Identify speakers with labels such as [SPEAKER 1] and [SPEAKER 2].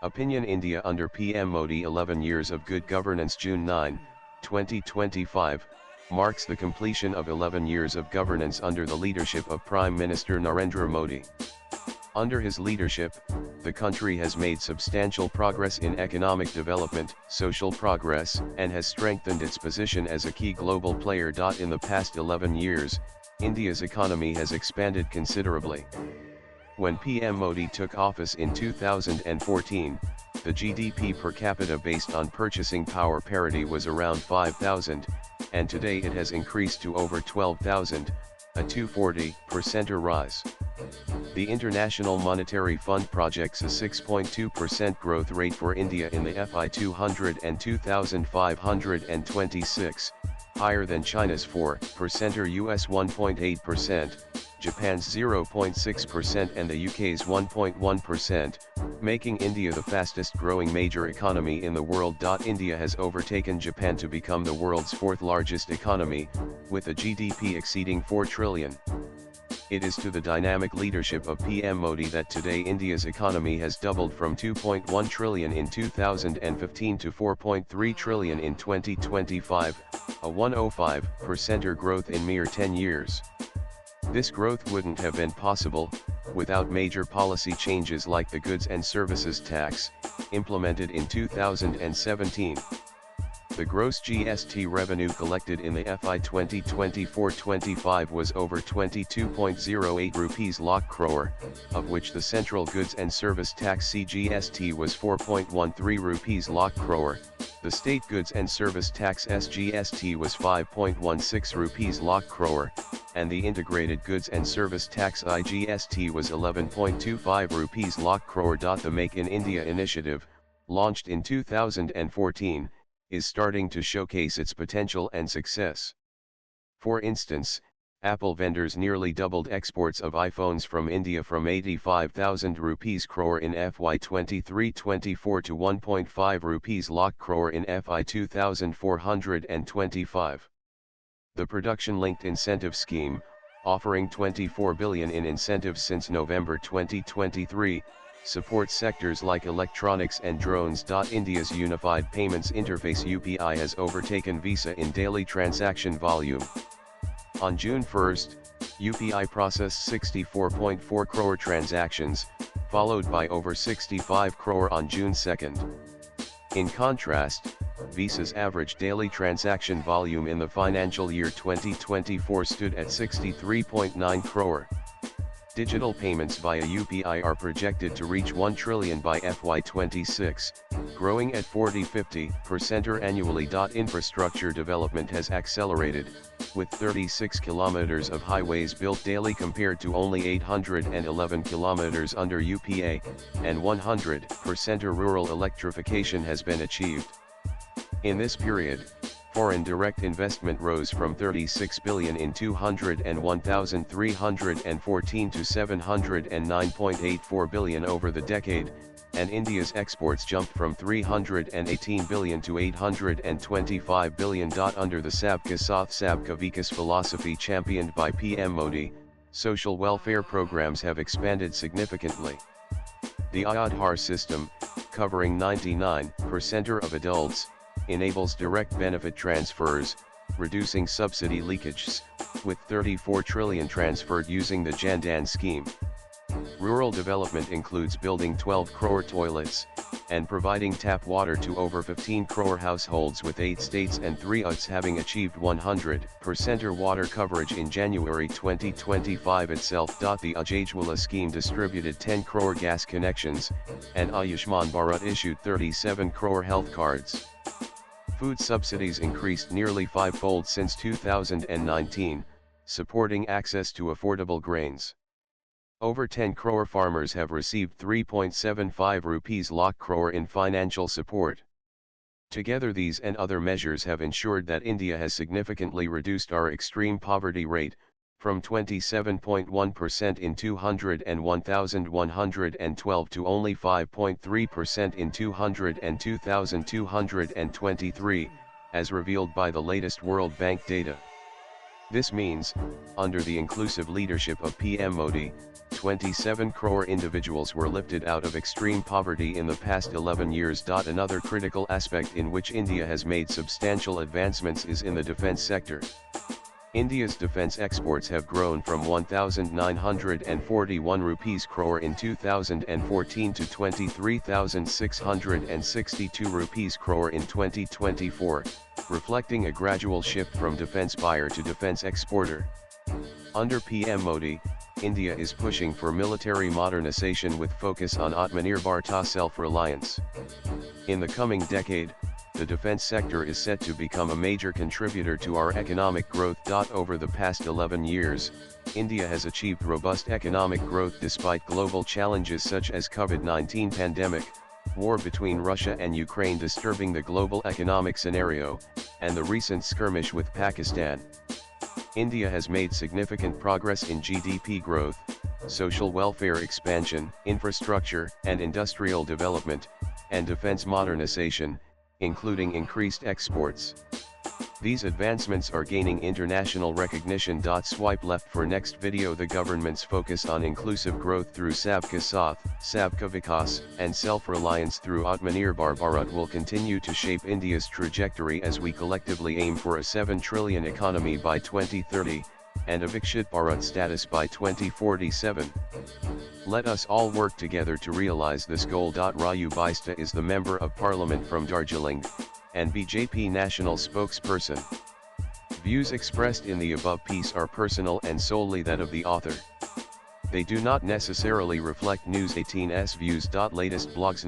[SPEAKER 1] Opinion India under PM Modi 11 years of good governance. June 9, 2025, marks the completion of 11 years of governance under the leadership of Prime Minister Narendra Modi. Under his leadership, the country has made substantial progress in economic development, social progress, and has strengthened its position as a key global player. In the past 11 years, India's economy has expanded considerably. When PM Modi took office in 2014, the GDP per capita based on purchasing power parity was around 5,000, and today it has increased to over 12,000, a 240% rise. The International Monetary Fund projects a 6.2% growth rate for India in the FY 200 and 2,526, higher than China's 4% or US 1.8%, Japan's 0.6% and the UK's 1.1%, making India the fastest growing major economy in the world. India has overtaken Japan to become the world's fourth largest economy, with a GDP exceeding 4 trillion. It is to the dynamic leadership of PM Modi that today India's economy has doubled from 2.1 trillion in 2015 to 4.3 trillion in 2025, a 105% growth in mere 10 years. This growth wouldn't have been possible without major policy changes like the goods and services tax, implemented in 2017. The gross GST revenue collected in the FY 2024-25 was over 22.08 rupees lakh crore, of which the central goods and service tax CGST was 4.13 rupees lakh crore, the state goods and service tax SGST was 5.16 rupees lakh crore, and the integrated goods and service tax IGST was 11.25 rupees lakh crore. The Make in India initiative, launched in 2014, is starting to showcase its potential and success. For instance, Apple vendors nearly doubled exports of iPhones from India from 85,000 rupees crore in FY 23-24 to 1.5 rupees lakh crore in FY 2425. The production-linked incentive scheme, offering 24 billion in incentives since November 2023, supports sectors like electronics and drones. India's Unified Payments Interface UPI has overtaken Visa in daily transaction volume. On June 1, UPI processed 64.4 crore transactions, followed by over 65 crore on June 2. In contrast, Visa's average daily transaction volume in the financial year 2024 stood at 63.9 crore. Digital payments via UPI are projected to reach 1 trillion by FY 26, growing at 40-50% annually. Infrastructure development has accelerated, with 36 kilometers of highways built daily compared to only 811 kilometers under UPA, and 100% rural electrification has been achieved. In this period, foreign direct investment rose from 36 billion in 201,314 to 709.84 billion over the decade, and India's exports jumped from 318 billion to 825 billion. Under the Sabka Saath Sabka Vikas philosophy championed by PM Modi, social welfare programs have expanded significantly. The Aadhaar system, covering 99% of adults, enables direct benefit transfers, reducing subsidy leakages, with 34 trillion transferred using the Jan Dhan scheme. Rural development includes building 12 crore toilets, and providing tap water to over 15 crore households, with 8 states and 3 UTs having achieved 100% water coverage in January 2025 itself. The Ujjwala scheme distributed 10 crore gas connections, and Ayushman Bharat issued 37 crore health cards. Food subsidies increased nearly fivefold since 2019, supporting access to affordable grains. Over 10 crore farmers have received 3.75 rupees lakh crore in financial support. Together, these and other measures have ensured that India has significantly reduced our extreme poverty rate, from 27.1% in 201,112 to only 5.3% in 202,223, as revealed by the latest World Bank data. This means, under the inclusive leadership of PM Modi, 27 crore individuals were lifted out of extreme poverty in the past 11 years. Another critical aspect in which India has made substantial advancements is in the defense sector. India's defense exports have grown from 1,941 rupees crore in 2014 to 23,662 rupees crore in 2024, reflecting a gradual shift from defense buyer to defense exporter. Under PM Modi, India is pushing for military modernization with focus on Atmanirbhar self-reliance. In the coming decade, the defense sector is set to become a major contributor to our economic growth. Over the past 11 years, India has achieved robust economic growth despite global challenges such as COVID-19 pandemic, war between Russia and Ukraine disturbing the global economic scenario, and the recent skirmish with Pakistan. India has made significant progress in GDP growth, social welfare expansion, infrastructure and industrial development, and defense modernization, including increased exports. These advancements are gaining international recognition. Swipe left for next video. The government's focus on inclusive growth through Sabka Saath, Sabka Vikas, and self-reliance through Atmanirbhar Bharat will continue to shape India's trajectory as we collectively aim for a 7 trillion economy by 2030, and a Viksit Bharat status by 2047. Let us all work together to realize this goal. Raju Baista is the Member of Parliament from Darjeeling, and BJP national spokesperson. Views expressed in the above piece are personal and solely that of the author. They do not necessarily reflect News 18's views. Latest blogs